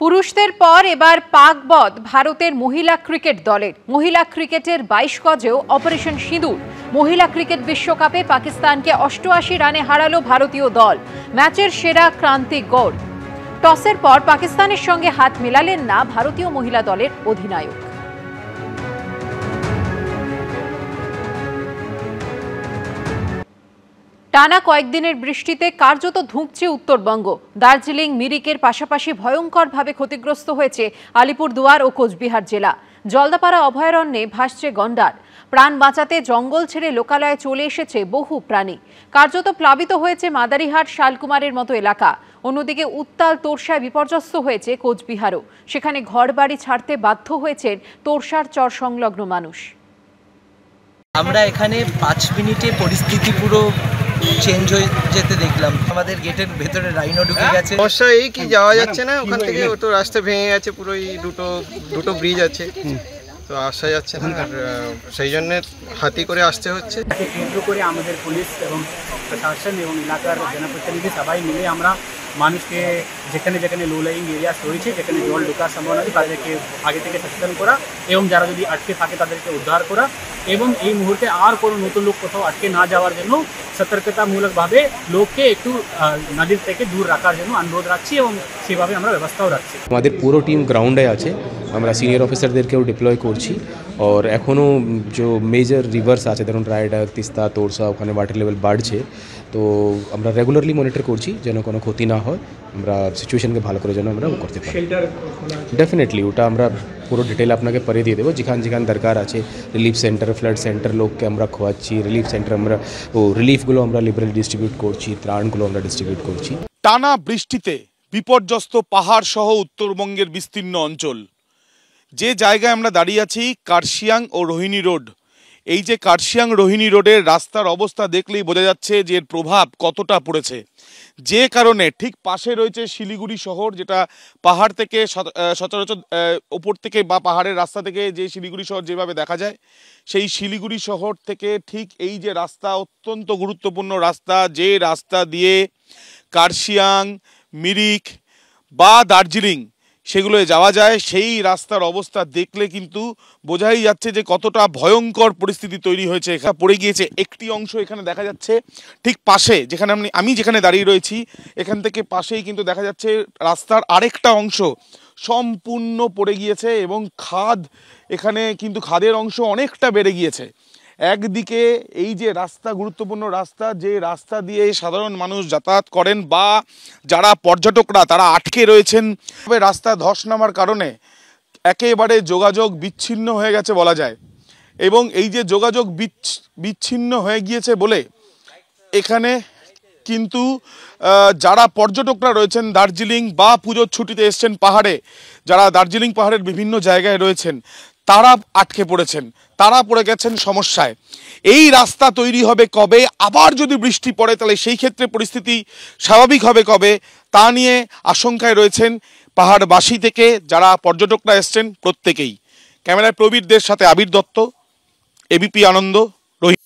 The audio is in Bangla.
পুরুষদের পর এবার পাকবধ ভারতের মহিলা ক্রিকেট দলের। মহিলা ক্রিকেটের 22 গজেও অপারেশন সিঁদুর। মহিলা ক্রিকেট বিশ্বকাপে পাকিস্তানকে 88 রানে হারালো ভারতীয় দল। ম্যাচের সেরা ক্রান্তি গৌড়। টসের পর পাকিস্তানের সঙ্গে হাত মেলালেন না ভারতীয় মহিলা দলের অধিনায়ক। টানা কয়েকদিনের বৃষ্টিতে কার্যত ধুঁকছে উত্তরবঙ্গ। দার্জিলিং, মিরিকের পাশাপাশি ভয়ঙ্করভাবে ক্ষতিগ্রস্ত হয়েছে আলিপুরদুয়ার ও কোচবিহার জেলা। জলদাপাড়া অভয়ারণ্যে ভাসছে গন্ডার। প্রাণ বাঁচাতে জঙ্গল ছেড়ে লোকালয়ে চলে এসেছে বহু প্রাণী। কার্যত প্লাবিত হয়েছে মাদারিহাট, শালকুমারের মতো এলাকা। অন্যদিকে উত্তাল তোরসায় বিপর্যস্ত হয়েছে কোচবিহারও। সেখানে ঘরবাড়ি ছাড়তে বাধ্য হয়েছেন তোরসার চর সংলগ্ন মানুষ। আমরা এখানে 5 মিনিটে পরিস্থিতি পুরো চেঞ্জ হয়ে যেতে দেখলাম। আমাদের গেটের ভেতরে রাইনো ঢুকে গেছে। সমস্যা এই কি যাওয়া যাচ্ছে না, ওখান থেকে তো রাস্তা ভেঙে গেছে পুরো। এই দুটো ব্রিজ আছে, তো আসা যাচ্ছে না, আর সেই জন্য হাতি করে আসতে হচ্ছে। কেন্দ্র করে আমাদের পুলিশ এবং প্রশাসন এবং এলাকার জনপ্রতিনিধি সবাই মিলে আমরা মানুষকে যেখানে যেখানে লো লাইং এরিয়াস রয়েছে, যেখানে জল ঢোকার সম্ভাবনা আছে, তাদেরকে আগে থেকে সচেতন করা এবং যারা যদি আটকে থাকে তাদেরকে উদ্ধার করা এবং এই মুহূর্তে আর কোনো নতুন লোক কোথাও আটকে না যাওয়ার জন্য সতর্কতামূলকভাবে লোককে একটু নদীর থেকে দূর রাখার জন্য অনুরোধ রাখছি এবং সেভাবে আমরা ব্যবস্থাও রাখছি। আমাদের পুরো টিম গ্রাউন্ডে আছে, আমরা সিনিয়র অফিসারদেরকেও ডিপ্লয় করছি। আর এখনও যে মেজর রিভার্স আছে, ধরুন রায়ডাক, তিস্তা, তোরসা, ওখানে ওয়াটার লেভেল বাড়ছে। তো আমরা রেগুলারলি মনিটর করছি যেন কোনো ক্ষতি না হয়, আমরা সিচুয়েশনকে ভালো করে যেন আমরা করতে পারি। ডেফিনেটলি ওটা আমরা পুরো ডিটেল আপনাকে পরে দিয়ে দেবো। যেখানে যেখানে দরকার আছে রিলিফ সেন্টার, ফ্লাড সেন্টার লোককে আমরা খোয়াচ্ছি। রিলিফ সেন্টার আমরা রিলিফগুলো আমরা লিবারেলি ডিস্ট্রিবিউট করছি, ত্রাণগুলো আমরা ডিস্ট্রিবিউট করছি। টানা বৃষ্টিতে বিপর্যস্ত পাহাড় সহ উত্তরবঙ্গের বিস্তীর্ণ অঞ্চল। যে জায়গায় আমরা দাঁড়িয়ে আছি কার্শিয়াং ও রোহিণী রোড। এই যে কার্শিয়াং রোহিণী রোডের রাস্তার অবস্থা দেখলেই বোঝা যাচ্ছে যে এর প্রভাব কতটা পড়েছে। যে কারণে ঠিক পাশে রয়েছে শিলিগুড়ি শহর, যেটা পাহাড় থেকে সচরাচর ওপর থেকে বা পাহাড়ের রাস্তা থেকে যে শিলিগুড়ি শহর যেভাবে দেখা যায়, সেই শিলিগুড়ি শহর থেকে ঠিক এই যে রাস্তা, অত্যন্ত গুরুত্বপূর্ণ রাস্তা, যে রাস্তা দিয়ে কার্শিয়াং, মিরিক বা দার্জিলিং সেগুলো যাওয়া যায়, সেই রাস্তার অবস্থা দেখলে কিন্তু বোঝাই যাচ্ছে যে কতটা ভয়ঙ্কর পরিস্থিতি তৈরি হয়েছে। এখানে পড়ে গিয়েছে একটি অংশ এখানে দেখা যাচ্ছে ঠিক পাশে, যেখানে আমি যেখানে দাঁড়িয়ে রয়েছি এখান থেকে পাশেই কিন্তু দেখা যাচ্ছে রাস্তার আরেকটা অংশ সম্পূর্ণ পড়ে গিয়েছে এবং এখানে কিন্তু খাদের অংশ অনেকটা বেড়ে গিয়েছে। একদিকে এই যে রাস্তা, গুরুত্বপূর্ণ রাস্তা, যে রাস্তা দিয়ে সাধারণ মানুষ যাতায়াত করেন বা যারা পর্যটকরা তারা আটকে রয়েছেন, রাস্তা ধস নামার কারণে একেবারে যোগাযোগ বিচ্ছিন্ন হয়ে গেছে বলা যায়। এবং এই যে যোগাযোগ বিচ্ছিন্ন হয়ে গিয়েছে বলে এখানে কিন্তু যারা পর্যটকরা রয়েছেন দার্জিলিং বা পুজোর ছুটিতে এসছেন পাহাড়ে, যারা দার্জিলিং পাহাড়ের বিভিন্ন জায়গায় রয়েছেন, তারা আটকে পড়েছেন, তারা পড়ে গেছেন সমস্যায়। এই রাস্তা তৈরি হবে কবে? আবার যদি বৃষ্টি পড়ে তাহলে সেই ক্ষেত্রে পরিস্থিতি স্বাভাবিক হবে কবে? তা নিয়ে আশঙ্কায় রয়েছেন পাহাড়বাসী থেকে যারা পর্যটকরা এসছেন প্রত্যেকেই। ক্যামেরায় প্রবীরদের সাথে আবির দত্ত, এবিপি আনন্দ, রোহিত।